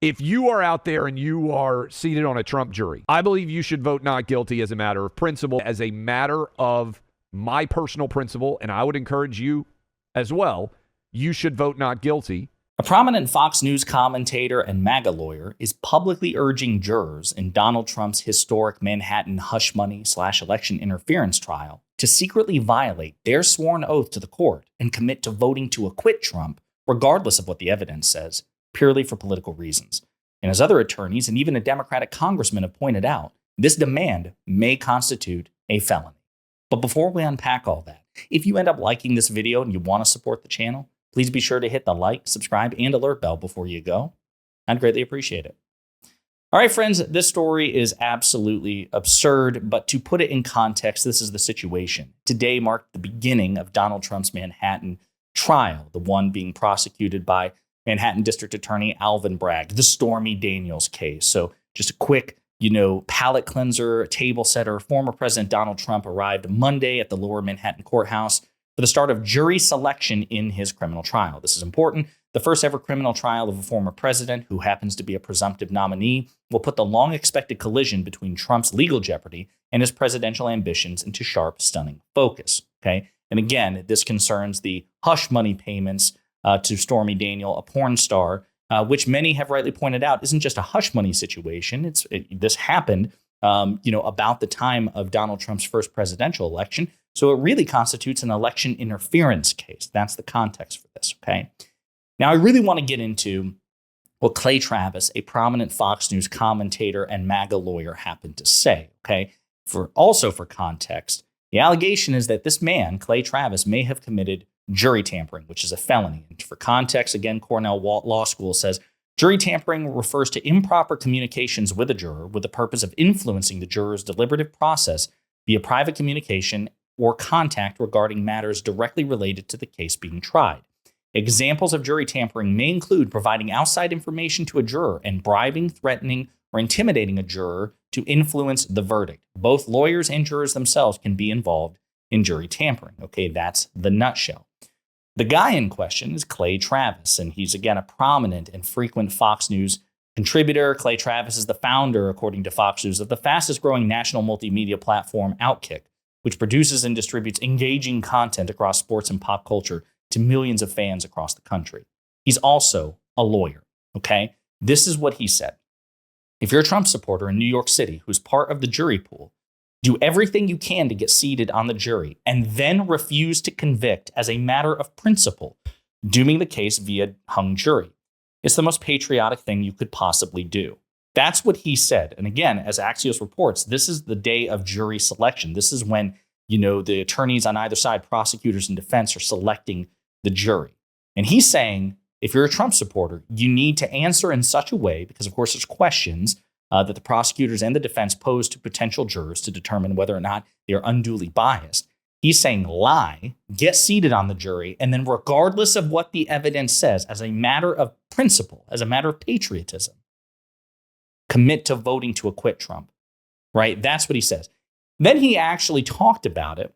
If you are out there and you are seated on a Trump jury, I believe you should vote not guilty as a matter of principle, as a matter of my personal principle, and I would encourage you as well, you should vote not guilty. A prominent Fox News commentator and MAGA lawyer is publicly urging jurors in Donald Trump's historic Manhattan hush money/election interference trial to secretly violate their sworn oath to the court and commit to voting to acquit Trump, regardless of what the evidence says, purely for political reasons. And as other attorneys and even a Democratic congressman have pointed out, this demand may constitute a felony. But before we unpack all that, if you end up liking this video and you want to support the channel, please be sure to hit the like, subscribe, and alert bell before you go. I'd greatly appreciate it. All right, friends, this story is absolutely absurd, but to put it in context, this is the situation. Today marked the beginning of Donald Trump's Manhattan trial, the one being prosecuted by Manhattan District Attorney Alvin Bragg, the Stormy Daniels case. So just a quick, palate cleanser, table setter. Former President Donald Trump arrived Monday at the Lower Manhattan Courthouse for the start of jury selection in his criminal trial. This is important. The first ever criminal trial of a former president who happens to be a presumptive nominee will put the long-expected collision between Trump's legal jeopardy and his presidential ambitions into sharp, stunning focus. Okay, and again, this concerns the hush money payments to Stormy Daniel, a porn star, which many have rightly pointed out isn't just a hush money situation. This happened, about the time of Donald Trump's first presidential election. So it really constitutes an election interference case. That's the context for this. Okay. Now, I really want to get into what Clay Travis, a prominent Fox News commentator and MAGA lawyer, happened to say. Okay. For context, the allegation is that this man, Clay Travis, may have committed jury tampering, which is a felony. And for context, again, Cornell Law School says jury tampering refers to improper communications with a juror with the purpose of influencing the juror's deliberative process via private communication or contact regarding matters directly related to the case being tried. Examples of jury tampering may include providing outside information to a juror and bribing, threatening, or intimidating a juror to influence the verdict. Both lawyers and jurors themselves can be involved in jury tampering. Okay, that's the nutshell. The guy in question is Clay Travis, and he's, again, a prominent and frequent Fox News contributor. Clay Travis is the founder, according to Fox News, of the fastest growing national multimedia platform, Outkick, which produces and distributes engaging content across sports and pop culture to millions of fans across the country. He's also a lawyer, okay? This is what he said. If you're a Trump supporter in New York City who's part of the jury pool, do everything you can to get seated on the jury and then refuse to convict as a matter of principle, dooming the case via hung jury. It's the most patriotic thing you could possibly do. That's what he said. And again, as Axios reports, this is the day of jury selection. This is when, the attorneys on either side, prosecutors and defense, are selecting the jury. And he's saying, if you're a Trump supporter, you need to answer in such a way, because of course there's questions that the prosecutors and the defense pose to potential jurors to determine whether or not they're unduly biased. He's saying lie, get seated on the jury, and then regardless of what the evidence says, as a matter of principle, as a matter of patriotism, commit to voting to acquit Trump, right? That's what he says. Then he actually talked about it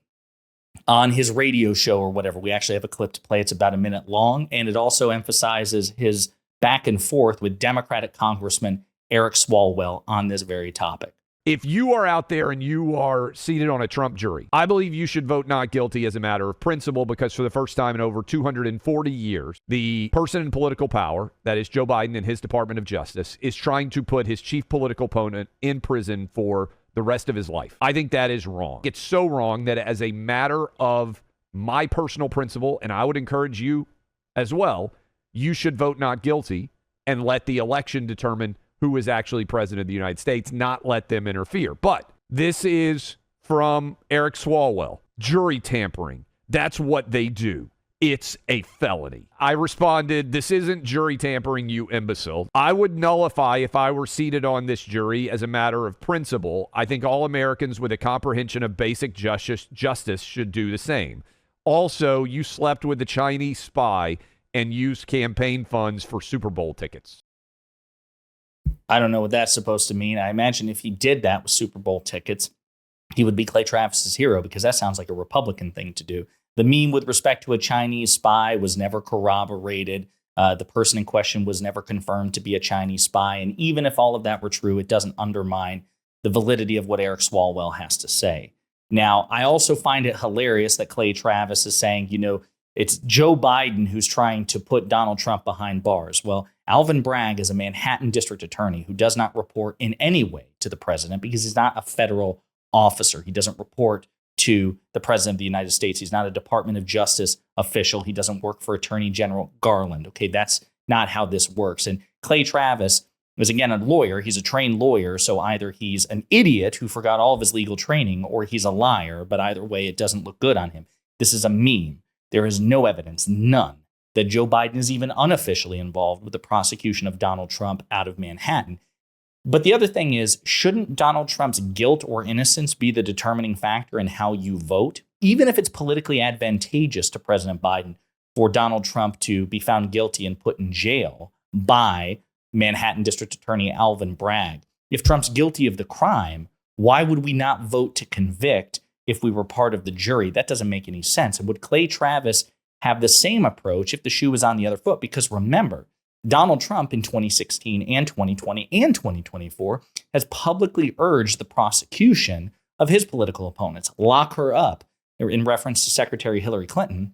on his radio show or whatever. We actually have a clip to play. It's about a minute long, and it also emphasizes his back and forth with Democratic Congressman Eric Swalwell on this very topic. If you are out there and you are seated on a Trump jury, I believe you should vote not guilty as a matter of principle, because for the first time in over 240 years, the person in political power, that is Joe Biden and his Department of Justice, is trying to put his chief political opponent in prison for the rest of his life. I think that is wrong. It's so wrong that as a matter of my personal principle, and I would encourage you as well, you should vote not guilty and let the election determine who is actually president of the United States, not let them interfere. But this is from Eric Swalwell. Jury tampering. That's what they do. It's a felony. I responded, this isn't jury tampering, you imbecile. I would nullify if I were seated on this jury as a matter of principle. I think all Americans with a comprehension of basic justice should do the same. Also, you slept with the Chinese spy and used campaign funds for Super Bowl tickets. I don't know what that's supposed to mean. I imagine if he did that with Super Bowl tickets, he would be Clay Travis's hero, because that sounds like a Republican thing to do. The meme with respect to a Chinese spy was never corroborated. The person in question was never confirmed to be a Chinese spy. And even if all of that were true, it doesn't undermine the validity of what Eric Swalwell has to say. Now, I also find it hilarious that Clay Travis is saying, it's Joe Biden who's trying to put Donald Trump behind bars. Well, Alvin Bragg is a Manhattan district attorney who does not report in any way to the president because he's not a federal officer. He doesn't report to the president of the United States. He's not a Department of Justice official. He doesn't work for Attorney General Garland. Okay, that's not how this works. And Clay Travis is, again, a lawyer. He's a trained lawyer. So either he's an idiot who forgot all of his legal training or he's a liar. But either way, it doesn't look good on him. This is a meme. There is no evidence, none, that Joe Biden is even unofficially involved with the prosecution of Donald Trump out of Manhattan. But the other thing is, shouldn't Donald Trump's guilt or innocence be the determining factor in how you vote? Even if it's politically advantageous to President Biden for Donald Trump to be found guilty and put in jail by Manhattan District Attorney Alvin Bragg. If Trump's guilty of the crime, why would we not vote to convict if we were part of the jury? That doesn't make any sense. And would Clay Travis have the same approach if the shoe was on the other foot? Because remember, Donald Trump in 2016 and 2020 and 2024 has publicly urged the prosecution of his political opponents. Lock her up, in reference to Secretary Hillary Clinton.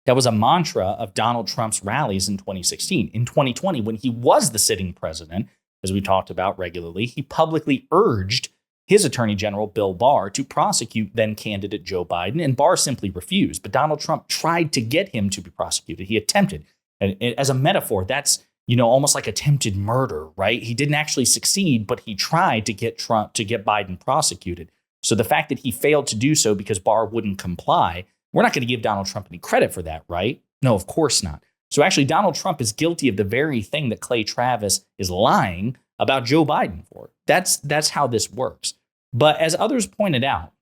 That was a mantra of Donald Trump's rallies in 2016. In 2020, when he was the sitting president, as we talked about regularly, he publicly urged his Attorney General, Bill Barr, to prosecute then candidate Joe Biden, and Barr simply refused. But Donald Trump tried to get him to be prosecuted. He attempted. And as a metaphor, that's almost like attempted murder, right? He didn't actually succeed, but he tried to get Biden prosecuted. So the fact that he failed to do so because Barr wouldn't comply, we're not going to give Donald Trump any credit for that, right? No, of course not. So actually, Donald Trump is guilty of the very thing that Clay Travis is lying about Joe Biden for. That's how this works. But as others pointed out,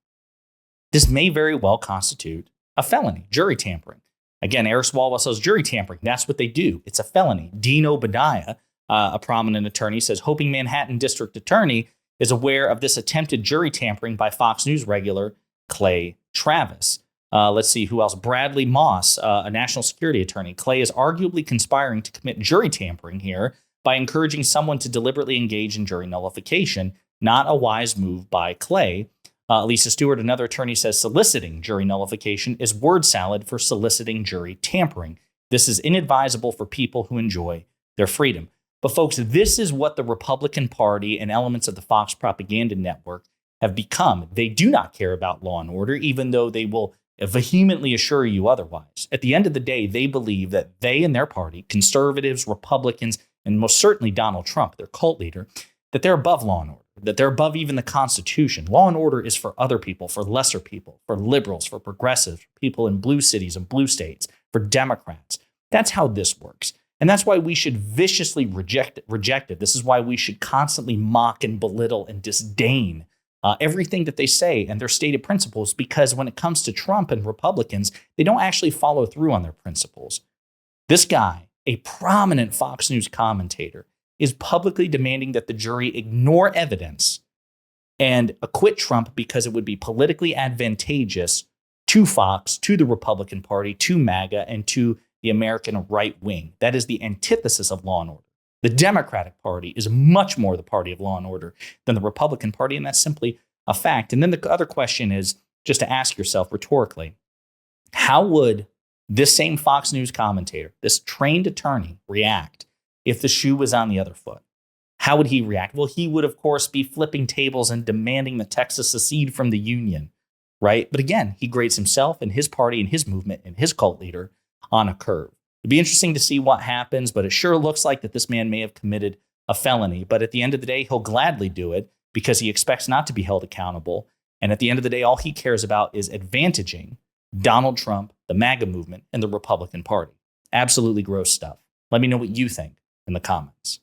this may very well constitute a felony, jury tampering. Again, Eric Swalwell says jury tampering. That's what they do. It's a felony. Dean Obadiah, a prominent attorney, says hoping Manhattan District Attorney is aware of this attempted jury tampering by Fox News regular Clay Travis. Let's see who else. Bradley Moss, a national security attorney. Clay is arguably conspiring to commit jury tampering here by encouraging someone to deliberately engage in jury nullification. Not a wise move by Clay. Lisa Stewart, another attorney, says soliciting jury nullification is word salad for soliciting jury tampering. This is inadvisable for people who enjoy their freedom. But folks, this is what the Republican Party and elements of the Fox propaganda network have become. They do not care about law and order, even though they will vehemently assure you otherwise. At the end of the day, they believe that they and their party, conservatives, Republicans, and most certainly Donald Trump, their cult leader, that they're above law and order, that they're above even the Constitution. Law and order is for other people, for lesser people, for liberals, for progressives, for people in blue cities and blue states, for Democrats. That's how this works. And that's why we should viciously reject it. This is why we should constantly mock and belittle and disdain everything that they say and their stated principles, because when it comes to Trump and Republicans, they don't actually follow through on their principles. This guy, a prominent Fox News commentator, is publicly demanding that the jury ignore evidence and acquit Trump because it would be politically advantageous to Fox, to the Republican Party, to MAGA, and to the American right wing. That is the antithesis of law and order. The Democratic Party is much more the party of law and order than the Republican Party, and that's simply a fact. And then the other question is just to ask yourself rhetorically, how would this same Fox News commentator, this trained attorney, react if the shoe was on the other foot? How would he react? Well, he would, of course, be flipping tables and demanding that Texas secede from the Union, right? But again, he grades himself and his party and his movement and his cult leader on a curve. It'd be interesting to see what happens, but it sure looks like that this man may have committed a felony. But at the end of the day, he'll gladly do it because he expects not to be held accountable. And at the end of the day, all he cares about is advantaging Donald Trump, the MAGA movement, and the Republican Party. Absolutely gross stuff. Let me know what you think in the comments.